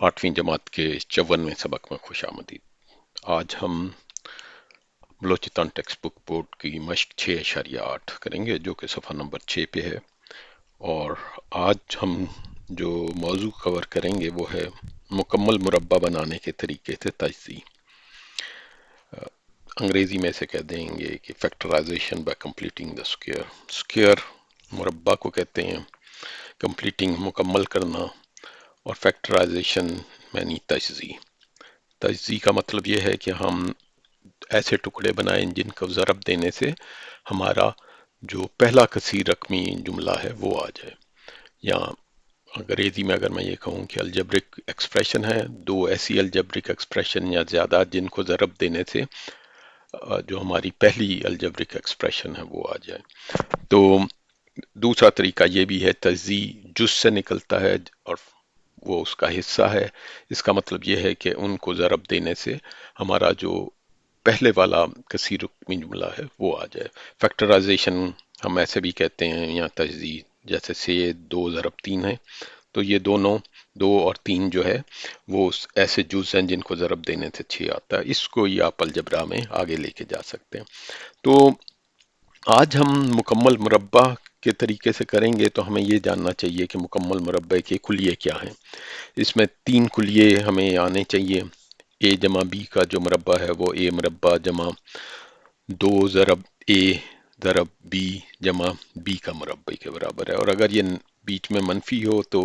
8वीं जमात के 54वें सबक में खुश आमदीद। आज हम बलोचिस्तान टेक्स्ट बुक बोर्ड की मश्क 6.8 करेंगे जो कि सफ़ा नंबर 6 पे है। और आज हम जो मौजू कवर करेंगे वो है मुकम्मल मुरब्बा बनाने के तरीके से तजज़ी। अंग्रेज़ी में से कह देंगे कि factorization by completing the square. Square मुरब्बा को कहते हैं, कंप्लीटिंग मुकम्मल करना, और फैक्टराइजेशन यानी तजज़ी। तजज़ी का मतलब ये है कि हम ऐसे टुकड़े बनाएं जिनको ज़रब देने से हमारा जो पहला कसीर रकमी जुमला है वो आ जाए। या अंग्रेजी में अगर मैं ये कहूँ कि अलजेब्रिक एक्सप्रेशन है, दो ऐसी अलजेब्रिक एक्सप्रेशन या ज़्यादा जिनको ज़रब देने से जो हमारी पहली अलजेब्रिक एक्सप्रेशन है वो आ जाए। तो दूसरा तरीका ये भी है, तजज़ी जुज़ से निकलता है और वो उसका हिस्सा है। इसका मतलब ये है कि उनको ज़रब देने से हमारा जो पहले वाला कसीर रुकमी जुमला है वो आ जाए। फैक्टराइजेशन हम ऐसे भी कहते हैं या तजज़ी, जैसे से 2 ज़रब 3 है तो ये दोनों 2 और 3 जो है वो ऐसे जुज़ हैं जिनको ज़रब देने से 6 आता है। इसको ये आप अलजबरा में आगे लेके जा सकते हैं। तो आज हम मुकम्मल मुरब्बा के तरीके से करेंगे तो हमें ये जानना चाहिए कि मुकम्मल मुरब्बे के कुलिये क्या हैं। इसमें 3 कुलिये हमें आने चाहिए। ए जमा बी का जो मुरब्बा है वो ए मुरब्बा जमा 2 ज़रब ए ज़रब बी जमा बी का मुरब्बे के बराबर है। और अगर ये बीच में मनफी हो तो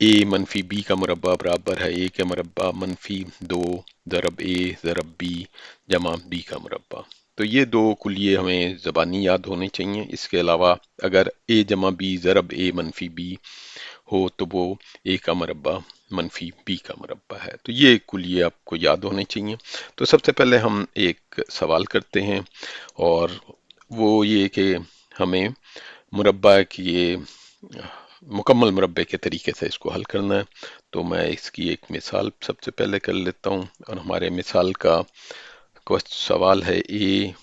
ए मनफी बी का मुरब्बा बराबर है ए के मुरब्बा मनफी 2 ज़रब ए ज़रब बी जमा बी का मुरब्बा। तो ये 2 कुलिये हमें ज़बानी याद होने चाहिए। इसके अलावा अगर ए जमा बी ज़रब ए मनफी बी हो तो वो ए का मुरब्बा मनफी बी का मुरब्बा है। तो ये कुलिये आपको याद होने चाहिए। तो सबसे पहले हम एक सवाल करते हैं और वो ये कि हमें मुरब्बा की ये मुकम्मल मुरब्बे के तरीके से इसको हल करना है। तो मैं इसकी एक मिसाल सबसे पहले कर लेता हूँ और हमारे मिसाल का सवाल है ए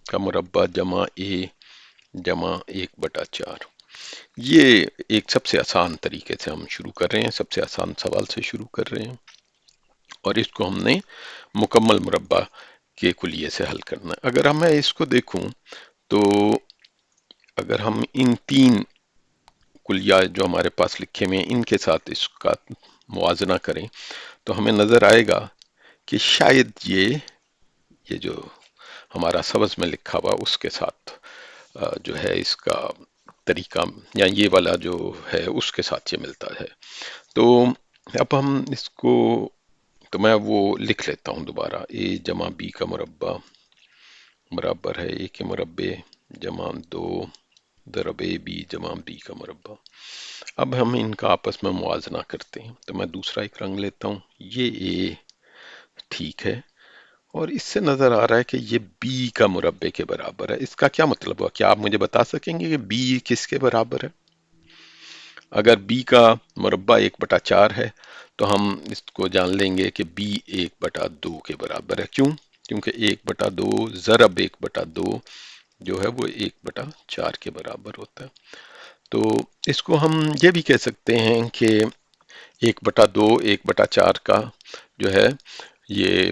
का मुरब्बा जमा ए जमा 1/4। ये एक सबसे आसान तरीके से हम शुरू कर रहे हैं, सबसे आसान सवाल से शुरू कर रहे हैं और इसको हमने मुकम्मल मुरब्बा के कुलिये से हल करना है। अगर मैं इसको देखूं तो अगर हम इन 3 कुलिया जो हमारे पास लिखे हुए हैं इनके साथ इसका मुआजना करें तो हमें नजर आएगा कि शायद ये जो हमारा सबज में लिखा हुआ उसके साथ जो है इसका तरीका या ये वाला जो है उसके साथ ये मिलता है। तो अब हम इसको, तो मैं वो लिख लेता हूँ दोबारा। ए जमा बी का मुरब्बा बराबर है ए के मुरब्बे जमा 2 ज़रब ए बी जमा बी का मुरब्बा। अब हम इनका आपस में मुआजना करते हैं। तो मैं दूसरा एक रंग लेता हूँ। ये ए ठीक है और इससे नजर आ रहा है कि ये बी का मुरब्बे के बराबर है। इसका क्या मतलब हुआ? क्या आप मुझे बता सकेंगे कि बी किसके बराबर है? अगर बी का मुरब्बा 1/4 है तो हम इसको जान लेंगे कि बी 1/2 के बराबर है। क्यों? क्योंकि 1/2 ज़रब 1/2 जो है वो 1/4 के बराबर होता है। तो इसको हम ये भी कह सकते हैं कि 1/2 1/4 का जो है ये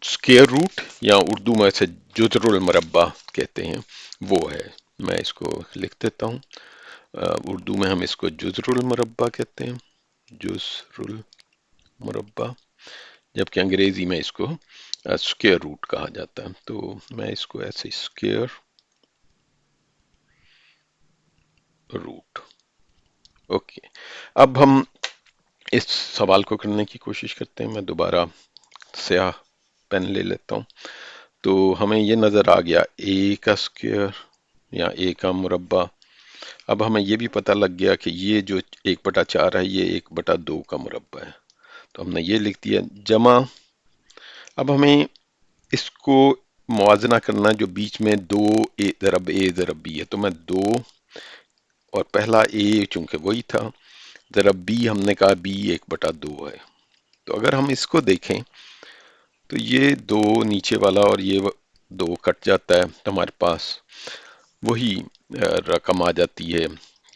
स्क्वायर रूट या उर्दू में इसे जुज़रुल मुरब्बा कहते हैं वो है। मैं इसको लिख देता हूँ। उर्दू में हम इसको जुज़रुल मुरब्बा कहते हैं, जुज़रुल मुरब्बा, जबकि अंग्रेजी में इसको स्क्वायर रूट कहा जाता है। तो मैं इसको ऐसे स्क्वायर रूट। ओके, अब हम इस सवाल को करने की कोशिश करते हैं। मैं दोबारा स्याह पेन ले लेता हूँ। तो हमें ये नज़र आ गया ए का स्क्वायर या ए का मुरब्बा। अब हमें ये भी पता लग गया कि ये जो 1/4 है ये 1/2 का मुरब्बा है। तो हमने ये लिख दिया जमा। अब हमें इसको मुआजना करना जो बीच में 2 ए ज़रब बी है। तो मैं 2 और पहला ए चूंकि वही था ज़रब बी, हमने कहा बी 1/2 है। तो अगर हम इसको देखें तो ये 2 नीचे वाला और ये 2 कट जाता है तो हमारे पास वही रकम आ जाती है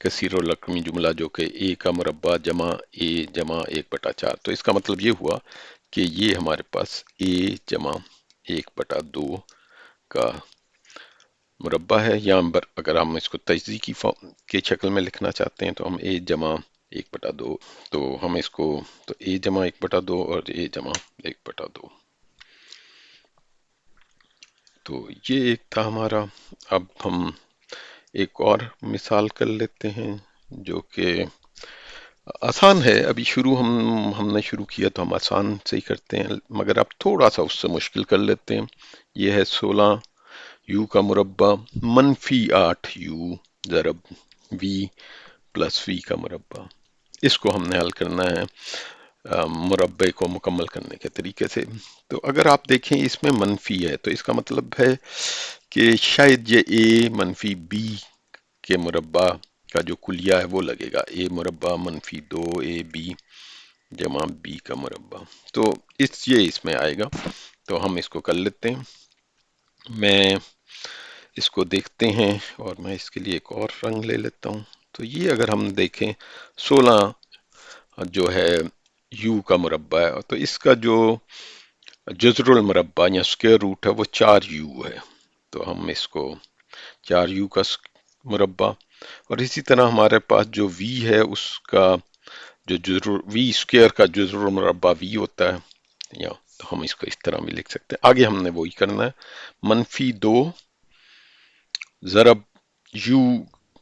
कसीर और लकमी जुमला जो कि ए का मुरब्बा जमा ए जमा 1/4। तो इसका मतलब ये हुआ कि ये हमारे पास ए जमा 1/2 का मुरब्बा है, या अगर हम इसको तजदी की फॉर्म के शक्ल में लिखना चाहते हैं तो हम ए जमा 1/2, तो हम इसको तो ए जमा 1/2 और ए जमा 1/2। तो ये एक था हमारा। अब हम एक और मिसाल कर लेते हैं जो कि आसान है। अभी हमने शुरू किया तो हम आसान से ही करते हैं, मगर अब थोड़ा सा उससे मुश्किल कर लेते हैं। ये है 16 यू का मुरब्बा -8 यू ज़रब वी प्लस वी का मुरब्बा। इसको हमने हल करना है मुरब्बे को मुकम्मल करने के तरीके से। तो अगर आप देखें इसमें मनफी है तो इसका मतलब है कि शायद ये ए मनफी बी के मुरब्बा का जो कुलिया है वो लगेगा, ए मुरब्बा -2 ए बी जमा बी का मुरब्बा। तो ये इसमें आएगा। तो हम इसको कर लेते हैं। मैं इसको देखते हैं और मैं इसके लिए एक और रंग ले लेता हूँ। तो ये अगर हम देखें 16 जो है यू का मुरब्बा है, तो इसका जो जज़रुल मुरब्बा या स्क्वायर रूट है वो 4u है। तो हम इसको 4u का मुरब्बा, और इसी तरह हमारे पास जो v है उसका जो जुज़रुल वी स्क्वायर का जुज़रुल मुरब्बा v होता है, या तो हम इसको इस तरह भी लिख सकते हैं। आगे हमने वही करना है, -2 ज़रब u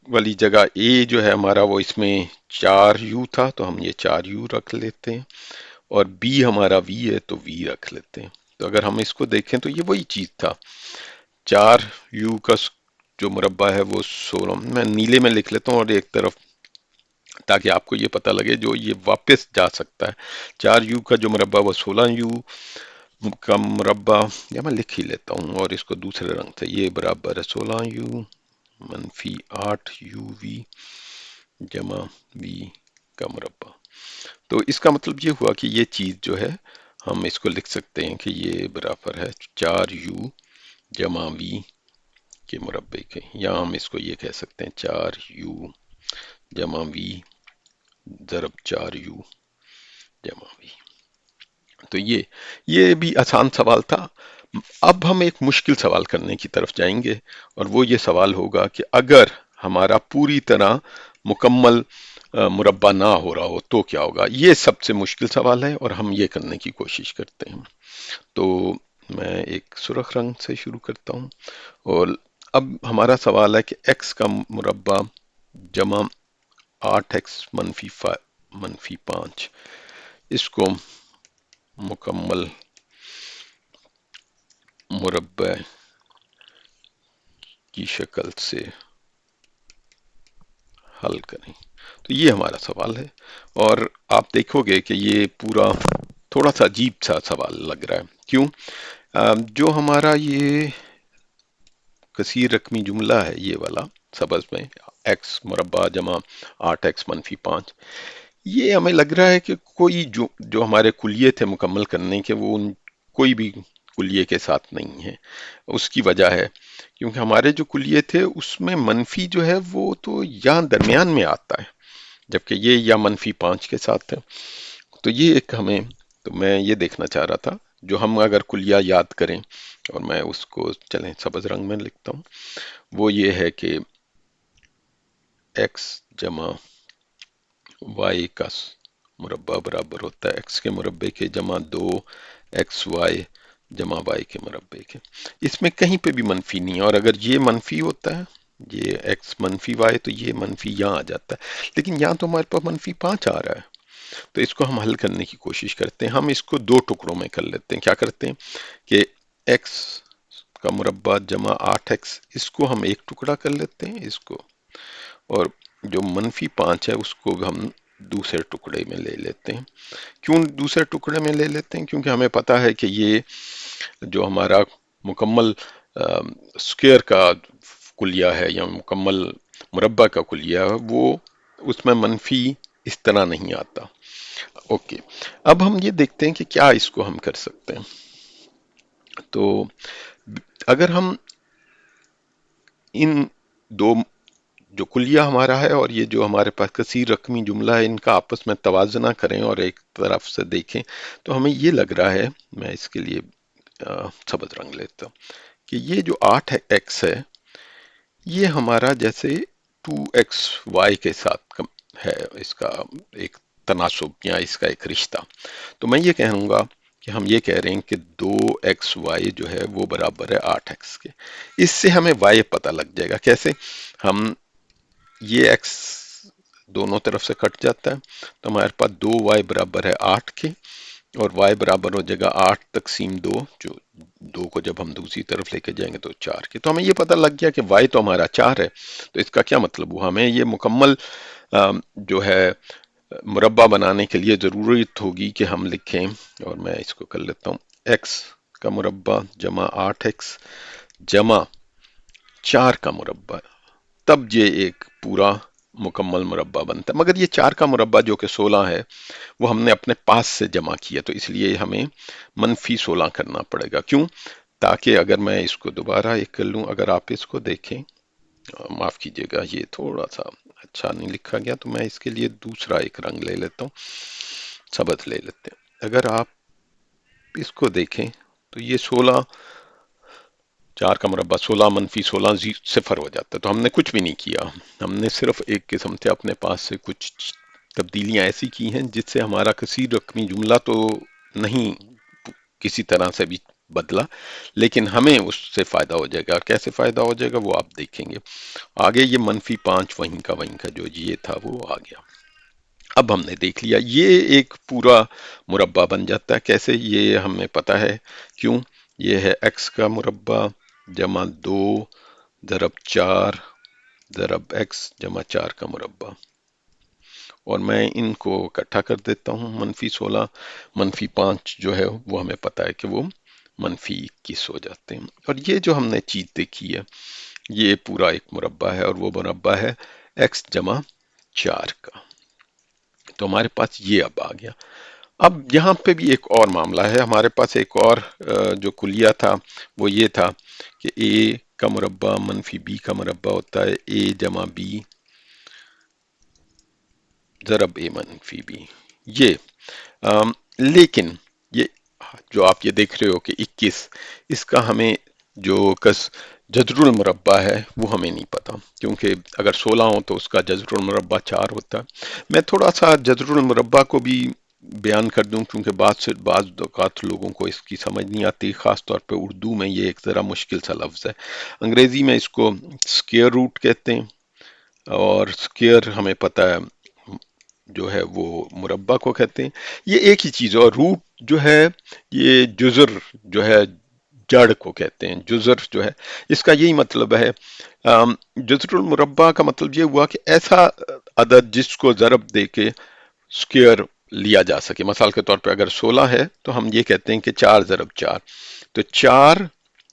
वाली जगह a जो है हमारा वो इसमें 4u था तो हम ये 4u रख लेते हैं, और b हमारा v है तो v रख लेते हैं। तो अगर हम इसको देखें तो ये वही चीज था। 4u का जो मुरब्बा है वो 16, मैं नीले में लिख लेता हूँ और एक तरफ, ताकि आपको ये पता लगे जो ये वापस जा सकता है। 4u का जो मुरब्बा वो 16u का मुरब्बा, या मैं लिख ही लेता हूँ और इसको दूसरे रंग से, ये बराबर है 16u -8uv जमा v का मुरब्बा। तो इसका मतलब ये हुआ कि ये चीज जो है हम इसको लिख सकते हैं कि ये बराबर है 4u जमा v के मुरब्बे के, या हम इसको ये कह सकते हैं 4u जमा v ज़रब 4u जमा v। तो ये भी आसान सवाल था। अब हम एक मुश्किल सवाल करने की तरफ जाएंगे, और वो ये सवाल होगा कि अगर हमारा पूरी तरह मुकम्मल मुरब्बा ना हो रहा हो तो क्या होगा। ये सबसे मुश्किल सवाल है और हम ये करने की कोशिश करते हैं। तो मैं एक सुर्ख रंग से शुरू करता हूँ, और अब हमारा सवाल है कि x का मुरब्बा जमा 8x -5 इसको मुकम्मल मुरब्बे की शक्ल से हल करें। तो ये हमारा सवाल है, और आप देखोगे कि ये पूरा थोड़ा सा अजीब सा सवाल लग रहा है। क्यों? जो हमारा ये कसीर रकमी जुमला है ये वाला सबस में x मुरब्बा जमा 8x -5, ये हमें लग रहा है कि कोई जो हमारे कुलिये थे मुकम्मल करने के वो कोई भी कुलिये के साथ नहीं है। उसकी वजह है क्योंकि हमारे जो कुलिये थे उसमें मनफी जो है वो तो यहाँ दरमियान में आता है, जबकि ये या -5 के साथ है। तो ये एक हमें, तो मैं ये देखना चाह रहा था जो हम अगर कुलिया याद करें, और मैं उसको चलें सब्ज रंग में लिखता हूँ। वो ये है कि x जमा y का मुरब्बा बराबर होता है x के मुरब्बे के जमा 2xy जमा y के मुरब्बे के। इसमें कहीं पे भी मनफी नहीं है, और अगर ये मनफी होता है, ये x मनफी y, तो ये मनफी यहाँ आ जाता है। लेकिन यहाँ तो हमारे पास -5 आ रहा है। तो इसको हम हल करने की कोशिश करते हैं। हम इसको दो टुकड़ों में कर लेते हैं। क्या करते हैं कि x का मुरब्बा जमा 8x, इसको हम एक टुकड़ा कर लेते हैं इसको, और जो -5 है उसको हम दूसरे टुकड़े में ले लेते हैं। क्यों दूसरे टुकड़े में ले लेते हैं? क्योंकि हमें पता है कि ये जो हमारा मुकम्मल स्क्वायर का कुलिया है या मुकम्मल मुरब्बा का कुलिया है, वो उसमें मनफी इस तरह नहीं आता। ओके, अब हम ये देखते हैं कि क्या इसको हम कर सकते हैं। तो अगर हम इन दो جو کلیہ ہمارا ہے اور یہ جو ہمارے پاس کثیر رقمی جملہ ہے، ان کا آپس میں توازنہ کریں اور ایک طرف سے دیکھیں تو ہمیں یہ لگ رہا ہے، میں اس کے لیے سبز رنگ لیتا ہوں، کہ یہ جو 8x ہے یہ ہمارا جیسے 2xy کے ساتھ ہے، اس کا ایک تناسب یا اس کا ایک رشتہ. تو میں یہ کہوں گا کہ ہم یہ کہہ رہے ہیں کہ 2xy جو ہے وہ برابر ہے 8x کے. اس سے ہمیں y پتہ لگ جائے گا. کیسے؟ ہم یہ x دونوں طرف سے کٹ جاتا ہے تو ہمارے پاس 2y برابر ہے 8 کے، اور y برابر ہو جائے گا 8/2، جو 2 کو جب ہم دوسری طرف لے کے جائیں گے تو 4 کے. تو ہمیں یہ پتہ لگ گیا کہ y تو ہمارا 4 ہے. تو اس کا کیا مطلب ہوا؟ ہمیں یہ مکمل جو ہے مربع بنانے کے لیے ضرورت ہوگی کہ ہم لکھیں، اور میں اس کو کر لیتا ہوں، x کا مربع جمع 8x جمع 4 کا مربع، تب یہ ایک پورا مکمل مربع بنتا ہے. مگر یہ 4 کا مربع جو کہ 16 ہے وہ ہم نے اپنے پاس سے جمع کیا، تو اس لیے ہمیں -16 کرنا پڑے گا. کیوں؟ تاکہ اگر میں اس کو دوبارہ ایک کر لوں، اگر آپ اس کو دیکھیں، معاف کیجیے گا یہ تھوڑا سا اچھا نہیں لکھا گیا، تو میں اس کے لیے دوسرا ایک رنگ لے لیتا ہوں، سبز لے لیتے ہیں. اگر آپ اس کو دیکھیں تو یہ 16، 4 کا مربع 16 -16 صفر ہو جاتا ہے. تو ہم نے کچھ بھی نہیں کیا، ہم نے صرف ایک قسم سے اپنے پاس سے کچھ تبدیلیاں ایسی کی ہیں جس سے ہمارا کثیر رقمی جملہ تو نہیں کسی طرح سے بھی بدلا، لیکن ہمیں اس سے فائدہ ہو جائے گا. اور کیسے فائدہ ہو جائے گا وہ آپ دیکھیں گے آگے. یہ -5 وہیں کا جو یہ تھا وہ آ گیا. اب ہم نے دیکھ لیا یہ ایک پورا مربع بن جاتا ہے. کیسے؟ یہ ہمیں پتا ہے. کیوں؟ یہ ہے x کا مربع جمع 2 ضرب 4 ضرب x جمع 4 کا مربع، اور میں ان کو اکٹھا کر دیتا ہوں. -16 -5 جو ہے وہ ہمیں پتا ہے کہ وہ -21 ہو جاتے ہیں. اور یہ جو ہم نے چیز دیکھی ہے یہ پورا ایک مربع ہے، اور وہ مربع ہے x جمع 4 کا. تو ہمارے پاس یہ اب آ گیا. اب یہاں پہ بھی ایک اور معاملہ ہے. ہمارے پاس ایک اور جو کلیہ تھا وہ یہ تھا کہ a کا مربع -b کا مربع ہوتا ہے a جمع b ضرب a -b. یہ لیکن یہ جو آپ یہ دیکھ رہے ہو کہ 21، اس کا ہمیں جو جذر المربع ہے وہ ہمیں نہیں پتا، کیونکہ اگر 16 ہو تو اس کا جذر المربع 4 ہوتا ہے. میں تھوڑا سا جذر المربع کو بھی بیان کر دوں، کیونکہ بعض اوقات لوگوں کو اس کی سمجھ نہیں آتی، خاص طور پہ اردو میں یہ ایک ذرا مشکل سا لفظ ہے. انگریزی میں اس کو اسکیئر روٹ کہتے ہیں، اور اسکیئر ہمیں پتہ ہے جو ہے وہ مربع کو کہتے ہیں. یہ ایک ہی چیز ہے. اور روٹ جو ہے یہ جزر جو ہے جڑ کو کہتے ہیں. جزر جو ہے اس کا یہی مطلب ہے. جزر المربع کا مطلب یہ ہوا کہ ایسا عدد جس کو ضرب دے کے اسکیئر لیا جا سکے. مثال کے طور پہ اگر 16 ہے تو ہم یہ کہتے ہیں کہ 4 ضرب 4، تو 4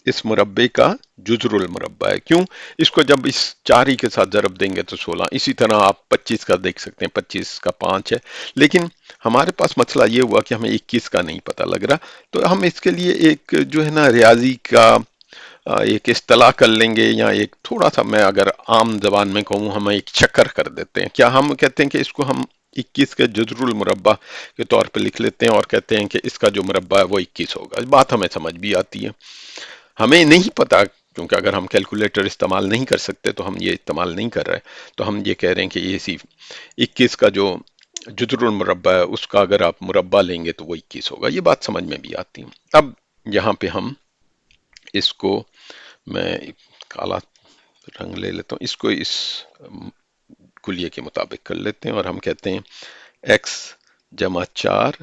اس مربع کا جزر المربع ہے. کیوں؟ اس کو جب اس 4 ہی کے ساتھ ضرب دیں گے تو 16. اسی طرح آپ 25 کا دیکھ سکتے ہیں، 25 کا 5 ہے. لیکن ہمارے پاس مسئلہ یہ ہوا کہ ہمیں 21 کا نہیں پتہ لگ رہا، تو ہم اس کے لیے ایک جو ہے نا ریاضی کا ایک اصطلاح کر لیں گے، یا ایک تھوڑا سا میں اگر عام زبان میں کہوں ہم ایک چکر کر دیتے ہیں. کیا ہم کہتے ہیں کہ اس کو ہم 21 کے جذر المربع کے طور پہ لکھ لیتے ہیں اور کہتے ہیں کہ اس کا جو مربع ہے وہ 21 ہوگا. اس بات ہمیں سمجھ بھی آتی ہے. ہمیں نہیں پتا، کیونکہ اگر ہم کیلکولیٹر استعمال نہیں کر سکتے تو ہم یہ استعمال نہیں کر رہے، تو ہم یہ کہہ رہے ہیں کہ یہ 21 کا جو جذر المربع ہے اس کا اگر آپ مربع لیں گے تو وہ 21 ہوگا. یہ بات سمجھ میں بھی آتی ہے. اب یہاں پہ ہم اس کو، میں کالا رنگ لے لیتا ہوں، اس کو اس کلیے کے مطابق کر لیتے ہیں، اور ہم کہتے ہیں x جمع 4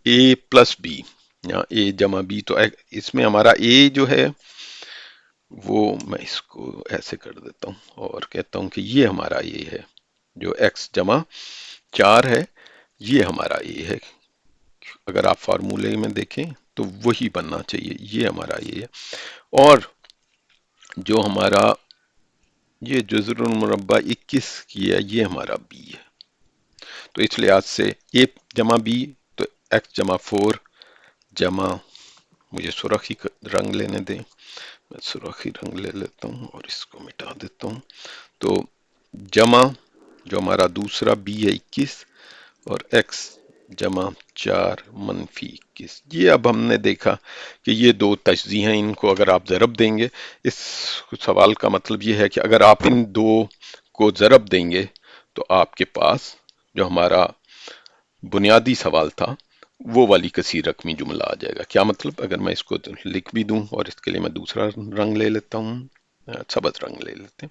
a پلس b، یا a جمع b. تو اس میں ہمارا a جو ہے وہ میں اس کو ایسے کر دیتا ہوں اور کہتا ہوں کہ یہ ہمارا a ہے، جو x جمع 4 ہے یہ ہمارا a ہے. اگر آپ فارمولے میں دیکھیں تو وہی بننا چاہیے، یہ ہمارا a ہے. اور جو ہمارا یہ جذر المربع 21 کی ہے یہ ہمارا b ہے. تو اس لحاظ سے a جمع b تو x جمع 4 جمع، مجھے سرخی رنگ لینے دیں، میں سرخی رنگ لے لیتا ہوں اور اس کو مٹا دیتا ہوں. تو जमा जो हमारा दूसरा b है 21 और x जमा 4 मनफी 21। ये अब हमने देखा कि ये दो तजज़ी हैं, इनको अगर आप ज़रब देंगे, इस सवाल का मतलब ये है कि अगर आप इन दो को ज़रब देंगे तो आपके पास जो हमारा बुनियादी सवाल था वो वाली कसीर रकमी जुमला आ जाएगा। क्या मतलब, अगर मैं इसको लिख भी दूं और इसके लिए मैं दूसरा रंग ले लेता हूँ, सब्ज़ रंग ले लेते हैं।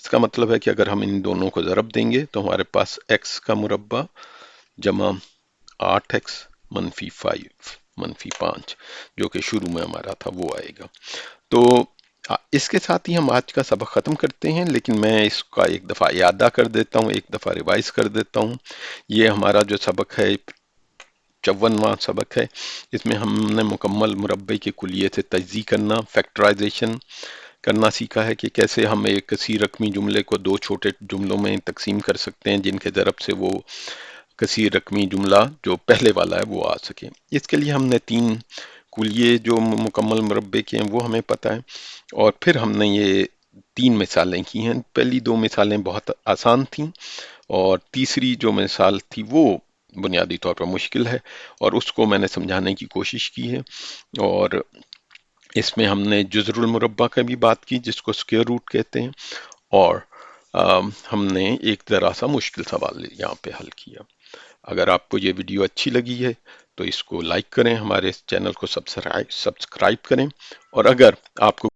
इसका मतलब है कि अगर हम इन दोनों को ज़रब देंगे तो हमारे पास x का मुरब्बा जमा 8x मनफी 5 मनफी 5 जो कि शुरू में हमारा था वो आएगा। तो इसके साथ ही हम आज का सबक ख़त्म करते हैं, लेकिन मैं इसका एक दफ़ा यादा कर देता हूँ, एक दफ़ा रिवाइज कर देता हूँ। ये हमारा जो सबक है 54वां सबक है। इसमें हमने मुकम्मल मुरब्बे के कुलिये से तजज़ी करना, फैक्टराइजेशन करना सीखा है कि कैसे हम एक कसीर रकमी जुमले को दो छोटे जुमलों में तकसीम कर सकते हैं जिनके ज़रब से वो कसीर रकमी जुमला जो पहले वाला है वो आ सके। इसके लिए हमने तीन कुलिये जो मुकम्मल मुरब्बे के हैं वो हमें पता है, और फिर हमने ये तीन मिसालें की हैं। पहली दो मिसालें बहुत आसान थीं और तीसरी जो मिसाल थी वो बुनियादी तौर पर मुश्किल है, और उसको मैंने समझाने की कोशिश की है। और इसमें हमने जुज़रुल मुरब्बा का भी बात की जिसको स्क्वायर रूट कहते हैं, और हमने एक ज़रा सा मुश्किल सवाल यहाँ पे हल किया। अगर आपको ये वीडियो अच्छी लगी है तो इसको लाइक करें, हमारे इस चैनल को सब्सक्राइब करें, और अगर आपको